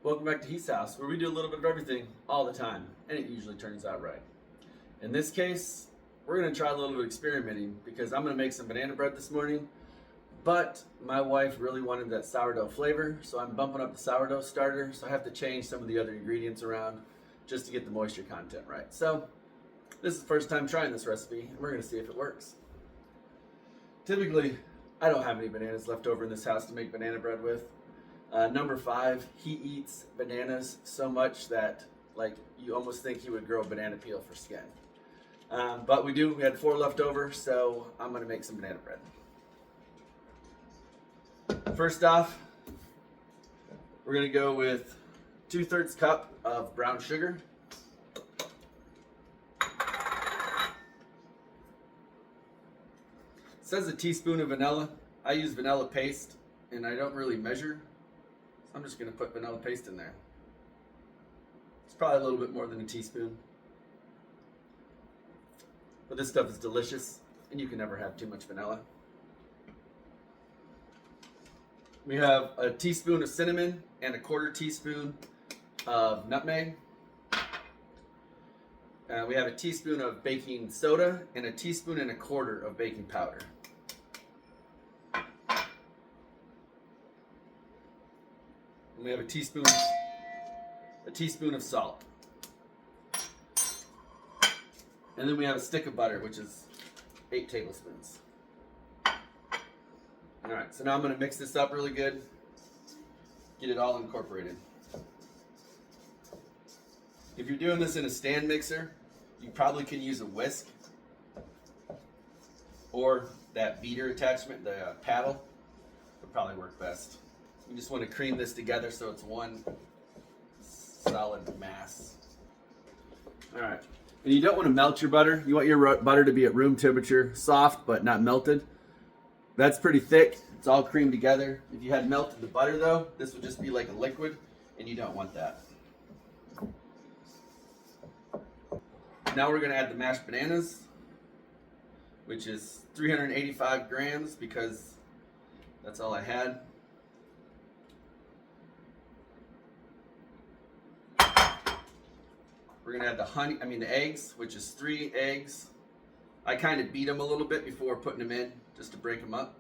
Welcome back to He's House, where we do a little bit of everything all the time, and it usually turns out right. In this case, we're going to try a little bit of experimenting because I'm going to make some banana bread this morning, but my wife really wanted that sourdough flavor, so I'm bumping up the sourdough starter, so I have to change some of the other ingredients around just to get the moisture content right. So this is the first time trying this recipe, and we're going to see if it works. Typically, I don't have any bananas left over in this house to make banana bread with. Number 5, he eats bananas so much that you almost think he would grow a banana peel for skin. But we had 4 left over, so I'm going to make some banana bread. First off, we're going to go with 2/3 cup of brown sugar. It says a teaspoon of vanilla. I use vanilla paste, and I don't really measure. I'm just going to put vanilla paste in there. It's probably a little bit more than a teaspoon. But this stuff is delicious, and you can never have too much vanilla. We have a teaspoon of cinnamon and a 1/4 teaspoon of nutmeg. We have a teaspoon of baking soda and a teaspoon and a 1/4 of baking powder. And we have a teaspoon of salt. And then we have a stick of butter, which is 8 tablespoons. All right, so now I'm going to mix this up really good, get it all incorporated. If you're doing this in a stand mixer, you probably can use a whisk or that beater attachment, the paddle, would probably work best. You just want to cream this together so it's one solid mass. All right, and you don't want to melt your butter. You want your butter to be at room temperature, soft but not melted. That's pretty thick. It's all creamed together. If you had melted the butter though, this would just be like a liquid, and you don't want that. Now we're going to add the mashed bananas, which is 385 grams because that's all I had. We're going to add the eggs, which is 3 eggs. I kind of beat them a little bit before putting them in, just to break them up.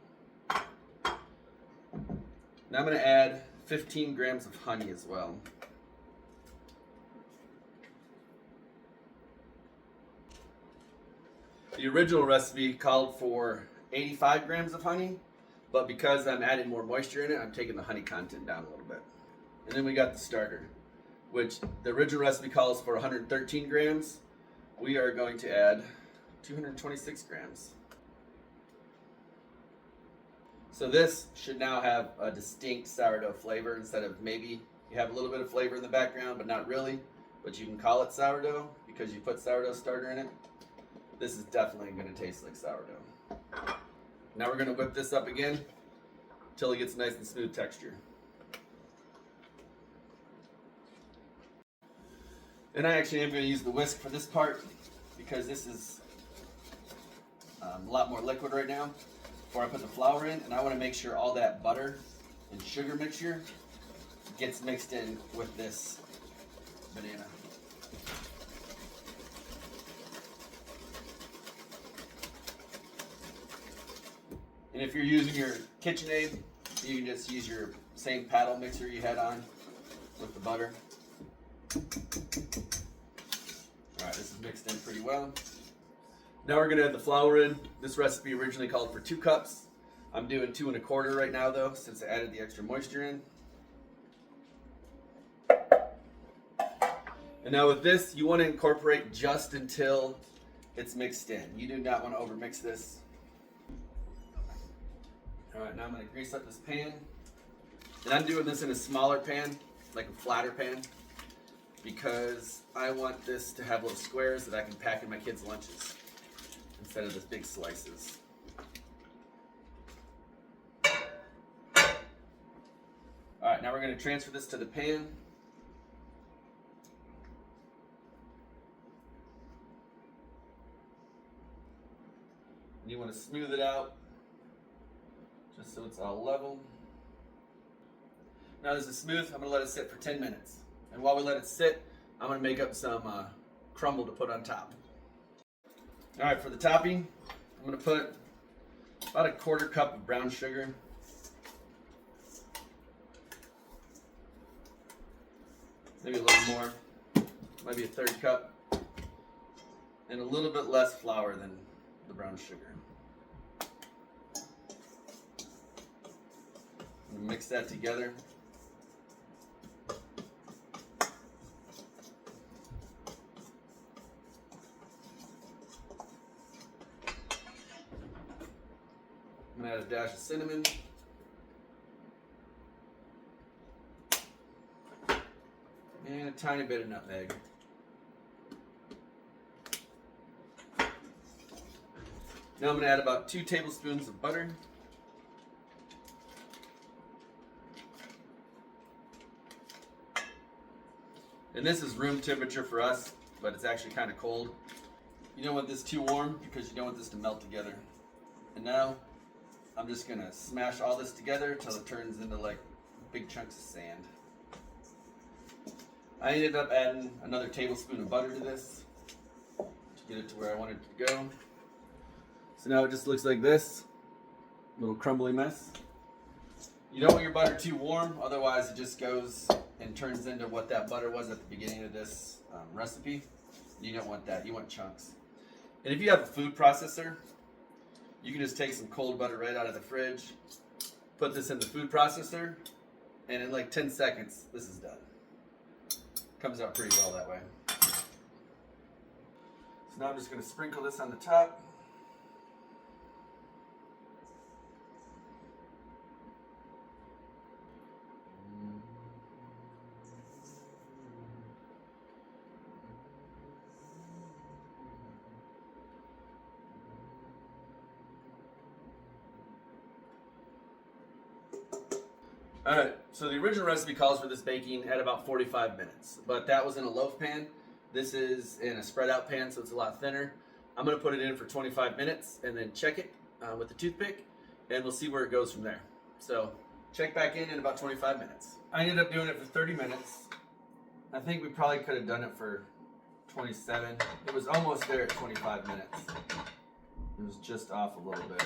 Now I'm going to add 15 grams of honey as well. The original recipe called for 85 grams of honey, but because I'm adding more moisture in it, I'm taking the honey content down a little bit. And then we got the starter, which the original recipe calls for 113 grams. We are going to add 226 grams. So this should now have a distinct sourdough flavor instead of maybe you have a little bit of flavor in the background, but not really. But you can call it sourdough because you put sourdough starter in it. This is definitely going to taste like sourdough. Now we're going to whip this up again until it gets nice and smooth texture. And I actually am going to use the whisk for this part because this is a lot more liquid right now before I put the flour in, and I want to make sure all that butter and sugar mixture gets mixed in with this banana. And if you're using your KitchenAid, you can just use your same paddle mixer you had on with the butter. Alright, this is mixed in pretty well. Now we're going to add the flour in. This recipe originally called for 2 cups. I'm doing 2 1/4 right now though, since I added the extra moisture in. And now with this, you want to incorporate just until it's mixed in. You do not want to overmix this. Alright, now I'm going to grease up this pan. And I'm doing this in a smaller pan, like a flatter pan, because I want this to have little squares that I can pack in my kids' lunches instead of this big slices. Alright, now we're going to transfer this to the pan. You want to smooth it out just so it's all level. Now this is smooth. I'm gonna let it sit for 10 minutes. And while we let it sit, I'm gonna make up some crumble to put on top. All right, for the topping, I'm gonna put about a 1/4 cup of brown sugar. Maybe a little more, maybe a 1/3 cup. And a little bit less flour than the brown sugar. I'm gonna mix that together. I'm gonna add a dash of cinnamon. And a tiny bit of nutmeg. Now I'm going to add about 2 tablespoons of butter. And this is room temperature for us, but it's actually kind of cold. You don't want this too warm because you don't want this to melt together. And now I'm just going to smash all this together until it turns into like big chunks of sand. I ended up adding another tablespoon of butter to this to get it to where I wanted it to go. So now it just looks like this, little crumbly mess. You don't want your butter too warm, otherwise it just goes and turns into what that butter was at the beginning of this recipe. You don't want that, you want chunks. And if you have a food processor, you can just take some cold butter right out of the fridge, put this in the food processor, and in like 10 seconds, this is done. Comes out pretty well that way. So now I'm just going to sprinkle this on the top. Alright, so the original recipe calls for this baking at about 45 minutes, but that was in a loaf pan. This is in a spread out pan, so it's a lot thinner. I'm going to put it in for 25 minutes and then check it with the toothpick, and we'll see where it goes from there. So check back in about 25 minutes. I ended up doing it for 30 minutes. I think we probably could have done it for 27. It was almost there at 25 minutes. It was just off a little bit.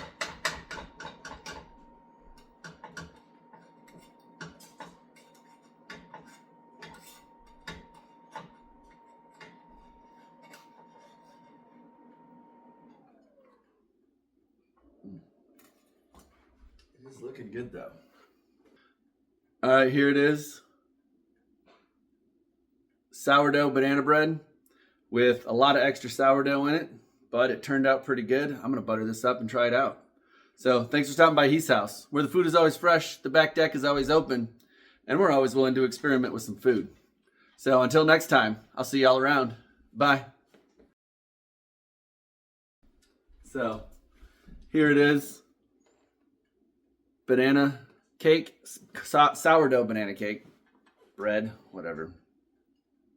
It's looking good though. All right, here it is. Sourdough banana bread with a lot of extra sourdough in it, but it turned out pretty good. I'm gonna butter this up and try it out. So thanks for stopping by He's House, where the food is always fresh, the back deck is always open, and we're always willing to experiment with some food. So until next time, I'll see y'all around. Bye. So here it is. Banana cake, sourdough banana cake, bread, whatever.